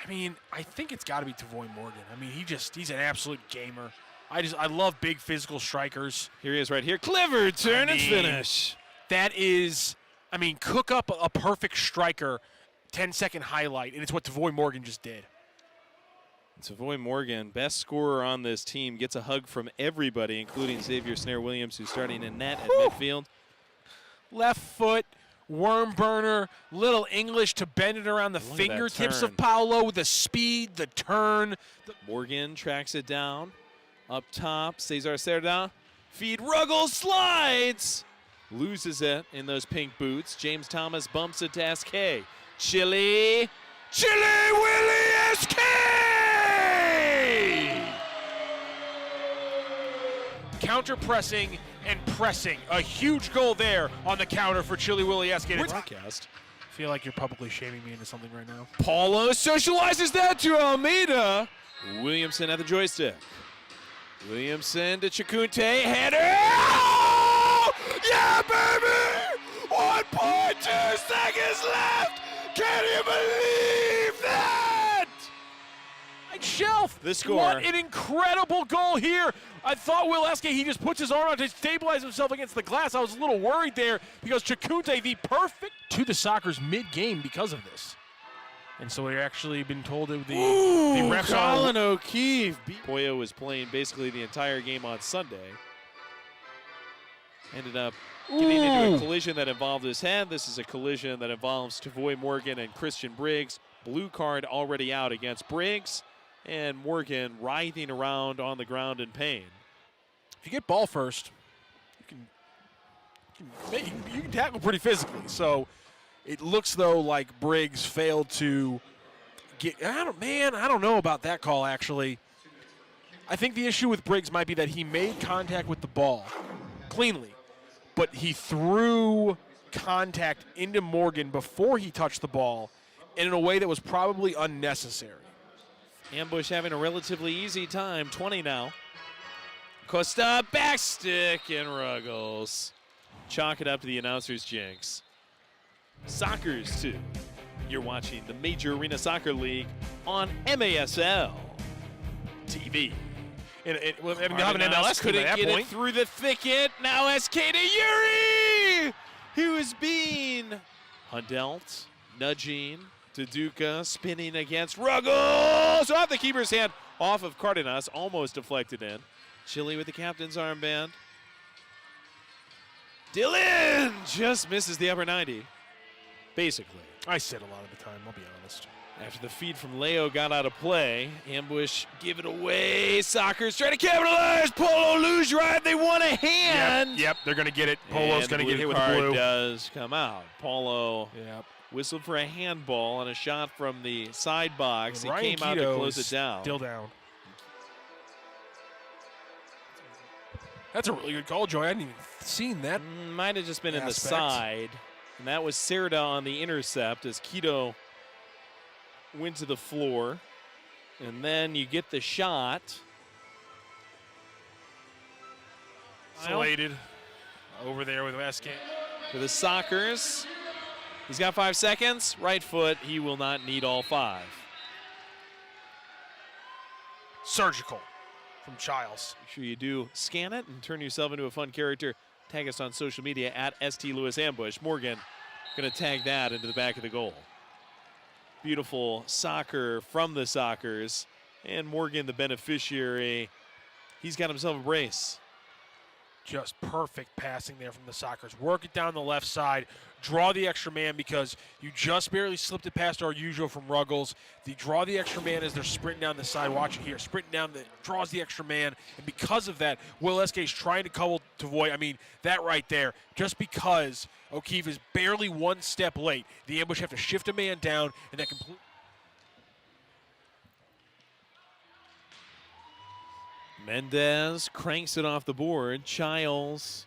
I mean, I think it's got to be Tavoy Morgan. I mean, he's an absolute gamer. I love big physical strikers. Here he is right here. Clever turn and finish. That is, I mean, cook up a perfect striker, 10-second highlight, and it's what Tavoy Morgan just did. Tavoy Morgan, best scorer on this team, gets a hug from everybody, including Xavier Snare-Williams, who's starting in net at midfield. Left foot, worm burner, little English to bend it around the fingertips of Paolo, the speed, the turn. Morgan tracks it down. Up top, Cesar Cerda. Feed Ruggles, slides. Loses it in those pink boots. James Thomas bumps it to SK. Chili Willie SK! Counter-pressing and pressing. A huge goal there on the counter for Chili Willie SK. Broadcast. I feel like you're publicly shaming me into something right now. Paulo socializes that to Almeida. Williamson at the joystick. Williamson to Chakute. Header! Oh! Yeah, baby! 1.2 seconds left! Can you believe that? Shelf. The score. What an incredible goal here. I thought Will Eske, he just puts his arm out to stabilize himself against the glass. I was a little worried there because Chakute, the perfect to the Soccer's mid-game because of this. And so we've actually been told that the refs Colin O'Keefe. Poyo was playing basically the entire game on Sunday. Ended up getting into a collision that involved his head. This is a collision that involves Tavoy Morgan and Christian Briggs. Blue card already out against Briggs. And Morgan writhing around on the ground in pain. If you get ball first, you can tackle pretty physically. So it looks though like Briggs failed to get. I don't know about that call actually. I think the issue with Briggs might be that he made contact with the ball cleanly, but he threw contact into Morgan before he touched the ball, and in a way that was probably unnecessary. Ambush having a relatively easy time. 20 now. Costa backstick and Ruggles. Chalk it up to the announcer's jinx. Soccer's 2. You're watching the Major Arena Soccer League on MASL TV. And we'll have an MLS couldn't get point. It through the thicket. Now SK to Yuri, who is being Hundelt, nudging. To Duca, spinning against Ruggles. Off the keeper's hand, off of Cardenas, almost deflected in. Chile with the captain's armband. Dylan just misses the upper 90, basically. I said a lot of the time, I'll be honest. After the feed from Leo got out of play, Ambush give it away. Soccer's trying to capitalize. Polo luge ride, they want a hand. Yep, they're going to get it. Polo's going to get hit with the blue. Card does come out. Polo. Yep. Whistled for a handball on a shot from the side box. He Ryan came out to close it down. Still down. That's a really good call, Joey. I hadn't even seen that. Might have just been in the side. And that was Cerda on the intercept as Quito went to the floor. And then you get the shot. Isolated over there with SK. For the Sockers. He's got 5 seconds. Right foot. He will not need all 5. Surgical from Childs. Make sure you do scan it and turn yourself into a fun character. Tag us on social media at ST Lewis Ambush. Morgan going to tag that into the back of the goal. Beautiful soccer from the Sockers. And Morgan, the beneficiary, he's got himself a brace. Just perfect passing there from the Sockers. Work it down the left side. Draw the extra man because you just barely slipped it past our usual from Ruggles. They draw the extra man as they're sprinting down the side. Watch it here. Sprinting down, draws the extra man. And because of that, Will Eske is trying to couple Tavoy. I mean, that right there, just because O'Keefe is barely one step late, the Ambush have to shift a man down, and that complete. Mendez cranks it off the board. Childs,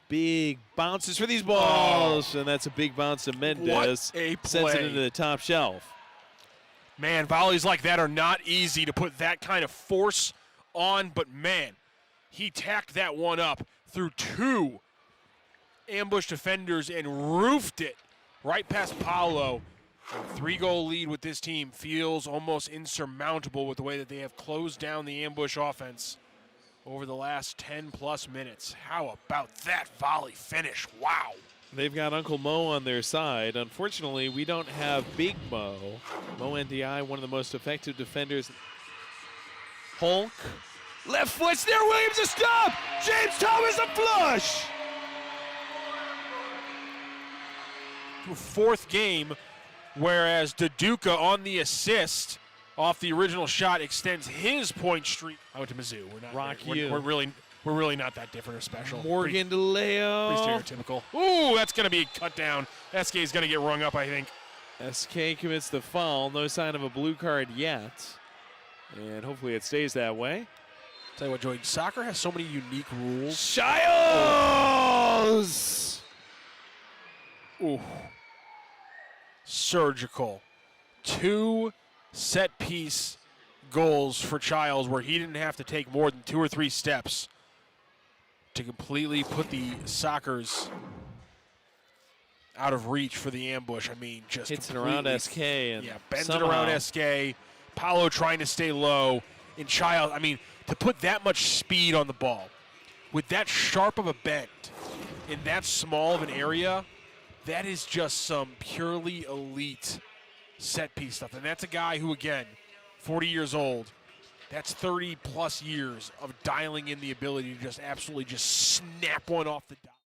big bounces for these balls. And that's a big bounce to Mendez. What a play. Sends it into the top shelf. Man, volleys like that are not easy to put that kind of force on. But, man, he tacked that one up through 2 ambush defenders and roofed it right past Paolo. A 3-goal lead with this team feels almost insurmountable with the way that they have closed down the ambush offense over the last 10-plus minutes. How about that volley finish? Wow. They've got Uncle Mo on their side. Unfortunately, we don't have Big Mo. Mo NDI, one of the most effective defenders. Hulk. Left foot's there. Williams a stop. James Thomas a flush. Fourth game, whereas Daduka on the assist off the original shot extends his point streak. I went to Mizzou. We're not. Rock we're, you. we're really not that different or special. Morgan Pretty DeLeo. stereotypical. Ooh, that's going to be a cut down. SK is going to get rung up, I think. SK commits the foul. No sign of a blue card yet. And hopefully it stays that way. Tell you what, Joey, soccer has so many unique rules. Shiles! Ooh. Surgical. 2 set-piece goals for Childs where he didn't have to take more than 2 or 3 steps to completely put the Sockers out of reach for the ambush. I mean, just hits it around SK. And yeah, bends somehow it around SK. Paolo trying to stay low. And Childs, I mean, to put that much speed on the ball with that sharp of a bend in that small of an area, that is just some purely elite set-piece stuff. And that's a guy who, again, 40 years old, that's 30-plus years of dialing in the ability to just absolutely just snap one off the dot.